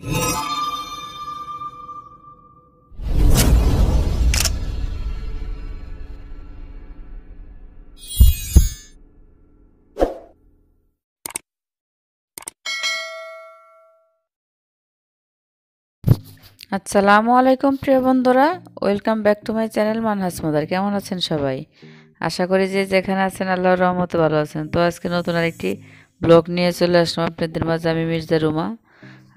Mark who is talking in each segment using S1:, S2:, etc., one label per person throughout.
S1: আসসালামু আলাইকুম প্রিয় বন্ধুরা, welcome back to my channel Manhas mother. কেমন আছেন সবাই? আশা করি যে যেখানে আছেন আল্লাহর রহমতে ভালো আছেন। তো আজকে নতুন আরেকটি ব্লগ নিয়ে চলে আসলাম আপনাদের মাঝে। আমি মির্জা রুমা।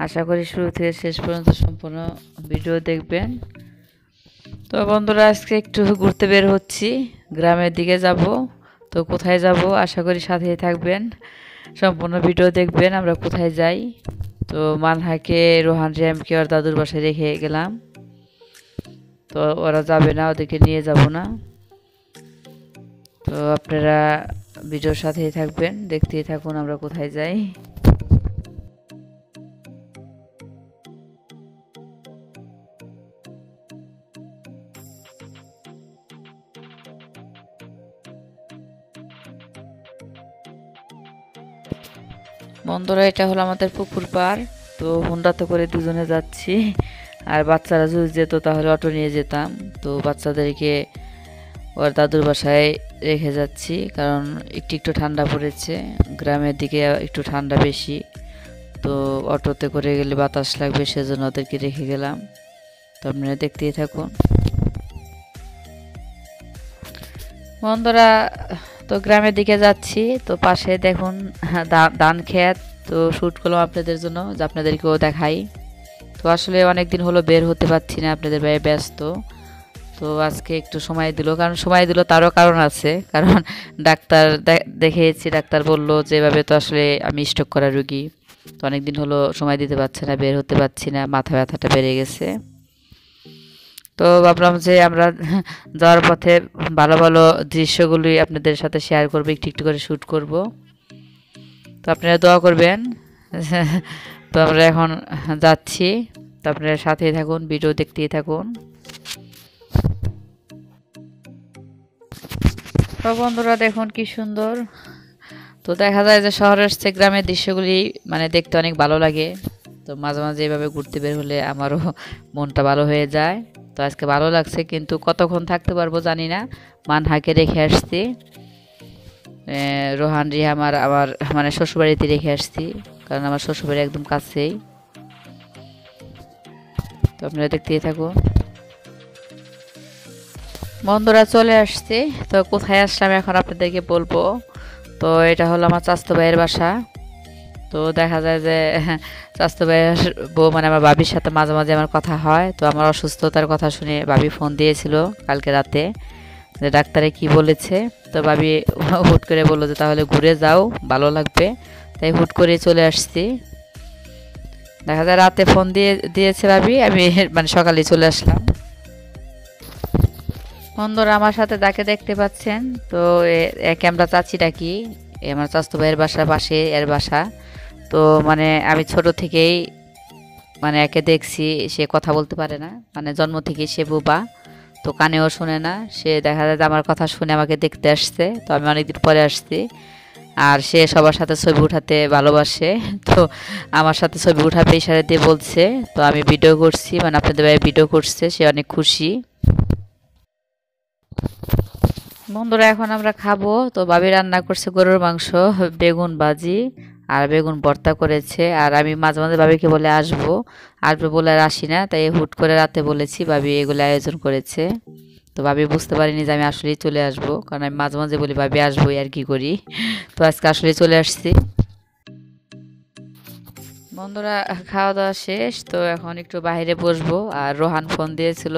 S1: আশা করি শুরু থেকে শেষ পর্যন্ত সম্পূর্ণ ভিডিও দেখবেন। তো বন্ধুরা, আজকে একটু ঘুরতে বের হচ্ছি, গ্রামের দিকে যাব। তো কোথায় যাব আশা করি সাথেই থাকবেন, সম্পূর্ণ ভিডিও দেখবেন আমরা কোথায় যাই। তো মানহাকে, রোহান, র্যামকে ওর দাদুর বাসায় রেখে গেলাম। তো ওরা যাবে না, ওদেরকে নিয়ে যাব না। তো আপনারা ভিডিওর সাথেই থাকবেন, দেখতেই থাকুন আমরা কোথায় যাই। বন্ধুরা, এটা হলো আমাদের পুকুর পাড়। তো হুন্ডাতে করে দুজনে যাচ্ছি, আর বাচ্চারা যদি যেত তাহলে অটো নিয়ে যেতাম। তো বাচ্চাদেরকে ওর দাদুর বাসায় রেখে যাচ্ছি, কারণ একটু একটু ঠান্ডা পড়েছে, গ্রামের দিকে একটু ঠান্ডা বেশি। তো অটোতে করে গেলে বাতাস লাগবে, সেজন্য ওদেরকে রেখে গেলাম। তো আপনারা দেখতেই থাকুন বন্ধুরা। তো গ্রামের দিকে যাচ্ছি, তো পাশে দেখুন ধান ক্ষেত। তো শ্যুট করলাম আপনাদের জন্য, যে আপনাদেরকেও দেখাই। তো আসলে অনেক দিন হলো বের হতে পারছি না, আপনাদের ভাই ব্যস্ত। তো আজকে একটু সময় দিল, কারণ সময় দিল তারও কারণ আছে। কারণ ডাক্তার দেখিয়েছি, ডাক্তার বলল যে এভাবে তো আসলে আমি স্ট্রোক করা রুগী। তো অনেক দিন হলো সময় দিতে পারছে না, বের হতে পারছি না, মাথা ব্যথাটা বেড়ে গেছে। তো ভাবলাম যে আমরা যাওয়ার পথে ভালো ভালো দৃশ্যগুলি আপনাদের সাথে শেয়ার করবো, একটু একটু করে শ্যুট করব। তো আপনারা দোয়া করবেন। তো আমরা এখন যাচ্ছি, তো আপনারা সাথেই থাকুন, ভিডিও দেখতেই থাকুন। তো বন্ধুরা দেখুন কি সুন্দর। তো দেখা যায় যে শহরের চেয়ে গ্রামের দৃশ্যগুলি মানে দেখতে অনেক ভালো লাগে। তো মাঝে মাঝে এভাবে ঘুরতে বের হলে আমারও মনটা ভালো হয়ে যায়। তো আজকে ভালো লাগছে, কিন্তু কতক্ষণ থাকতে পারবো জানি না। মানহাকে রেখে আসছি, রোহান, রিহা আমার মানে শ্বশুরবাড়িতে রেখে আসছি, কারণ আমার শ্বশুরবাড়ি একদম কাছেই। তো আপনারা দেখতেই থাকুন। বন্ধুরা চলে আসছে, তো কোথায় আসলাম এখন আপনাদেরকে বলবো। তো এটা হলো আমার চাচাতো ভাইয়ের বাসা। তো দেখা যায় যে চাচাতো ভাইয়ের বউ মানে আমার ভাবির সাথে মাঝে মাঝে আমার কথা হয়। তো আমার অসুস্থতার কথা শুনে ভাবি ফোন দিয়েছিল কালকে রাতে, যে ডাক্তারে কি বলেছে। তো ভাবি হুট করে বললো যে তাহলে ঘুরে যাও, ভালো লাগবে। তাই হুট করে চলে আসছি। দেখা যায় রাতে ফোন দিয়েছে ভাবি, আমি মানে সকালে চলে আসলাম। বন্ধুরা, আমার সাথে যাকে দেখতে পাচ্ছেন, তো একে আমরা চাচি ডাকি। আমার চাচাতো ভাইয়ের বাসার পাশে এর বাসা। তো মানে আমি ছোট থেকেই মানে একে দেখছি, সে কথা বলতে পারে না, মানে জন্ম থেকেই সে বোবা। তো কানেও শোনে না। সে দেখা যায় যে আমার কথা শুনে আমাকে দেখতে আসছে। তো আমি অনেকদিন পরে আসছি। আর সে সবার সাথে ছবি উঠাতে ভালোবাসে। তো আমার সাথে ছবি উঠাবে ইশারা দিয়ে বলছে। তো আমি ভিডিও করছি, মানে আপনাদের ভাই ভিডিও করছে, সে অনেক খুশি। বন্ধুরা, এখন আমরা খাবো। তো ভাবি রান্না করছে গরুর মাংস, বেগুন ভাজি আর বেগুন ভর্তা করেছে। আর আমি মাঝে মাঝে ভাবিকে বলে আসবো, আসবে বলে আর আসি না। তাই হুট করে রাতে বলেছি, ভাবি এগুলো আয়োজন করেছে। তো ভাবি বুঝতে পারিনি যে আমি আসলেই চলে আসবো, কারণ আমি মাঝে মাঝে বলি ভাবি আসবোই, আর কি করি। তো আজকে আসলেই চলে আসছি। বন্ধুরা, খাওয়া দাওয়া শেষ। তো এখন একটু বাইরে বসবো। আর রোহান ফোন দিয়েছিল,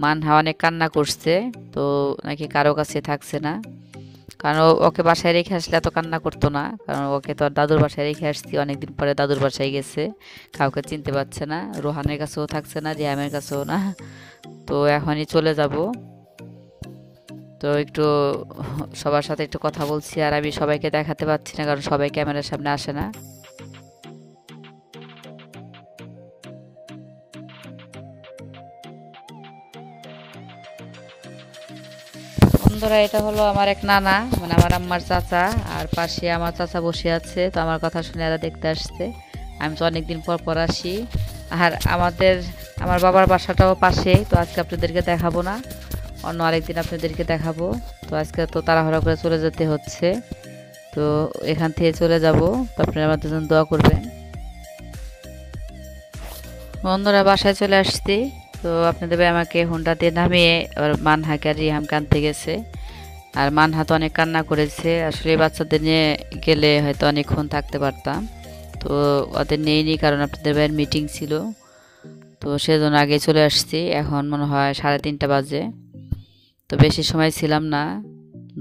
S1: মানহা অনেক কান্না করছে। তো নাকি কারো কাছে থাকছে না, কারণ ওকে বাসায় রেখে আসলে এত কান্না করতো না। কারণ ওকে তো আর দাদুর বাসায় রেখে আসছি, অনেকদিন পরে দাদুর বাসায় গেছে, কাউকে চিনতে পারছে না। রোহানের কাছেও থাকছে না, রিয়ামের কাছেও না। তো এখনই চলে যাব। তো একটু সবার সাথে একটু কথা বলছি, আর আমি সবাইকে দেখাতে পারছি না, কারণ সবাই ক্যামেরার সামনে আসে না। বন্ধুরা, এটা হলো আমার এক নানা, মানে আমার আম্মার চাচা। আর পাশে আমার চাচা বসে আছে। তো আমার কথা শুনে এরা দেখতে আসছে। আমি তো অনেকদিন পর পর আসি। আর আমার বাবার বাসাটাও পাশে, তো আজকে আপনাদেরকে দেখাবো না, অন্য আরেকদিন আপনাদেরকে দেখাবো। তো আজকে তো তাড়াহুড়া করে চলে যেতে হচ্ছে, তো এখান থেকে চলে যাব। তো আপনারা আমাদের জন্য দোয়া করবেন। বন্ধুরা বাসায় চলে আসছি, তো আপনাদের ভাই আমাকে হোন্ডা দিয়ে নামিয়ে আবার মানহাকে আর রিহামকে আনতে গেছে। আর মানহা তো অনেক কান্না করেছে, আসলে বাচ্চাদের নিয়ে গেলে হয়তো অনেকক্ষণ থাকতে পারতাম, তো ওদের নেইনি, কারণ আপনাদের ভাইয়ের মিটিং ছিল, তো সেজন্য আগে চলে আসছি। এখন মনে হয় 3:30 বাজে, তো বেশি সময় ছিলাম না,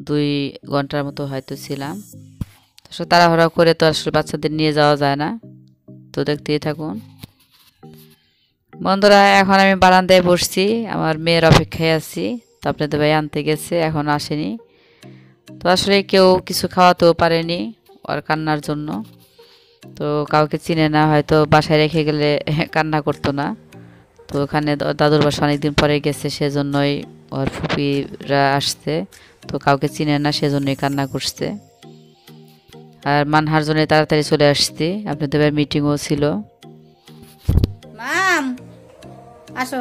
S1: 2 ঘন্টার মতো হয়তো ছিলাম। তো তাড়াহুড়া করে তো আসলে বাচ্চাদের নিয়ে যাওয়া যায় না, তো দেখতেই থাকুন। বন্ধুরা এখন আমি বারান্দায় বসছি, আমার মেয়ের অপেক্ষায় আছি। তো আপনাদের ভাই আনতে গেছে, এখন আসেনি, তো আসলে কেউ কিছু খাওয়াতেও পারেনি ওর কান্নার জন্য। তো কাউকে চিনে না, হয়তো বাসায় রেখে গেলে কান্না করতো না, তো ওখানে দাদুর বাসা অনেকদিন পরে গেছে, সেজন্যই ওর ফুপিরা আসছে, তো কাউকে চিনে না, সেজন্যই কান্না করছে। আর মানহার জন্য তাড়াতাড়ি চলে আসছি, আপনাদের ভাই মিটিংও ছিল।
S2: মাম আসো,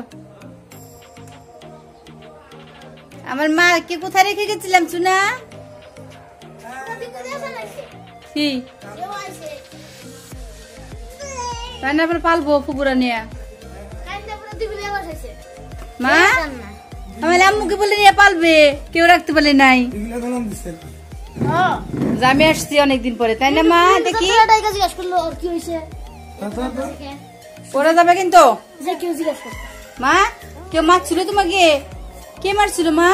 S2: আমার মা কে কোথায় রেখে গেছিলাম চুনা? কি রান্না করে পালবো ফুপুরা নিয়ে? মা আমার আম্মুকে বলে নিয়ে পালবে, কেউ রাখতে পারলে নাই। আমি আসছি অনেকদিন পরে, তাই না মা? দেখি ওরা যাবে কিন্তু। মা কেউ মারছিল তোমাকে? কে মারছিল মা?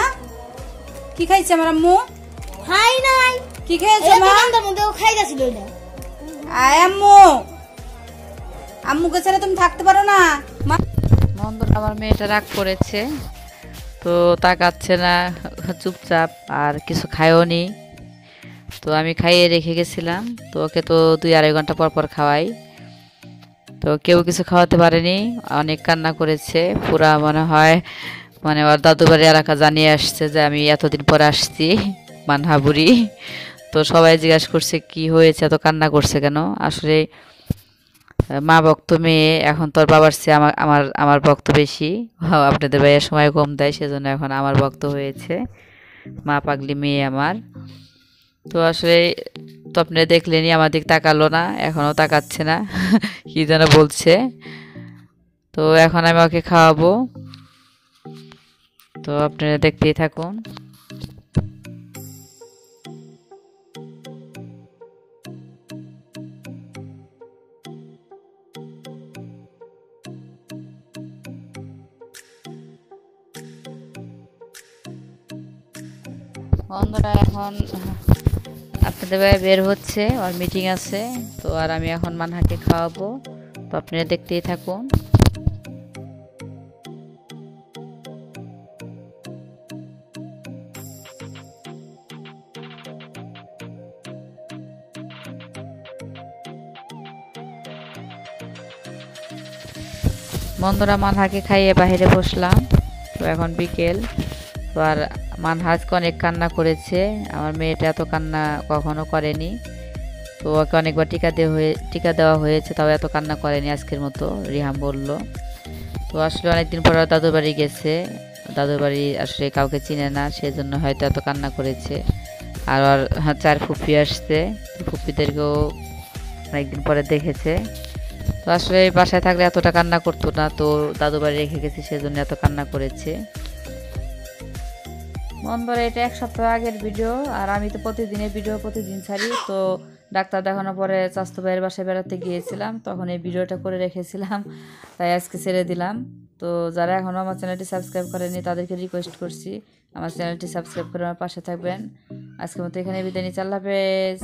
S2: কি খাইছে আমার আম্মু?
S3: খাই নাই।
S2: কি খেয়েছে মা?
S3: খাই গেছিল
S2: আয় আম্মু, আম্মুকে ছাড়া তুমি থাকতে পারো না মা?
S1: বন্ধুরা আমার মেয়েটা রাগ করেছে, তো তাকাচ্ছে না, চুপচাপ, আর কিছু খায়ও নি। তো আমি খাইয়ে রেখে গেছিলাম, তো ওকে তো 2-2.5 ঘন্টা পর পর খাওয়াই, তো কেউ কিছু খাওয়াতে পারেনি, অনেক কান্না করেছে। পুরা মনে হয় মানে ওর দাদু বাড়ি এলাকা জানিয়ে আসছে যে আমি এতদিন পরে আসছি, মানহা বুড়ি। তো সবাই জিজ্ঞাসা করছে কি হয়েছে, এত কান্না করছে কেন। আসলে মা ভক্ত মেয়ে, এখন তোর বাবার চেয়ে আমার আমার আমার ভক্ত বেশি, আপনাদের ভাইয়ের সময় কম দেয়, সেজন্য এখন আমার ভক্ত হয়েছে, মা পাগলি মেয়ে আমার। তো আসলে তো আপনি দেখলেনি, আমার দিক তাকালো না, এখনও তাকাচ্ছে না, কি যেন বলছে। তো এখন আমি ওকে খাওয়াবো, তো আপনারা দেখতেই থাকুন। বন্ধুরা এখন আপনাদের ভাই বের হচ্ছে, আর মিটিং আছে, তো আর আমি এখন মানহাকে খাওয়াবো, তো আপনারা দেখতেই থাকুন। বন্ধুরা মানহাকে খাইয়ে বাইরে বসলাম, তো এখন বিকেল, তো আর মানহা আজকে অনেক কান্না করেছে, আমার মেয়েটা এত কান্না কখনো করেনি, তো ওকে অনেকবার টিকা দেওয়া হয়েছে, তাও এত কান্না করেনি আজকের মতো, রিহাম বলল। তো আসলে অনেকদিন পর দাদুর বাড়ি গেছে, দাদুর বাড়ি আসলে কাউকে চিনে না, সেজন্য হয়তো এত কান্না করেছে। আর ওর 4 ফুপি আসছে, ফুপিদেরকেও অনেকদিন পরে দেখেছে। তো আসলে বাসায় থাকলে এতটা কান্না করতো না, তো দাদু বাড়ি রেখে গেছি, সেজন্য এত কান্না করেছে। বন্ধুরা এটা 1 সপ্তাহ আগের ভিডিও, আর আমি তো প্রতিদিনের ভিডিও প্রতিদিন ছাড়ি। তো ডাক্তার দেখানোর পরে স্বাস্থ্য ভাইয়ের বাসায় বেড়াতে গিয়েছিলাম, তখন এই ভিডিওটা করে রেখেছিলাম, তাই আজকে ছেড়ে দিলাম। তো যারা এখনও আমার চ্যানেলটি সাবস্ক্রাইব করেনি তাদেরকে রিকোয়েস্ট করছি আমার চ্যানেলটি সাবস্ক্রাইব করে আমার পাশে থাকবেন। আজকের মতো এখানে বিদায় নিচ্ছি, আল্লাহ হাফেজ।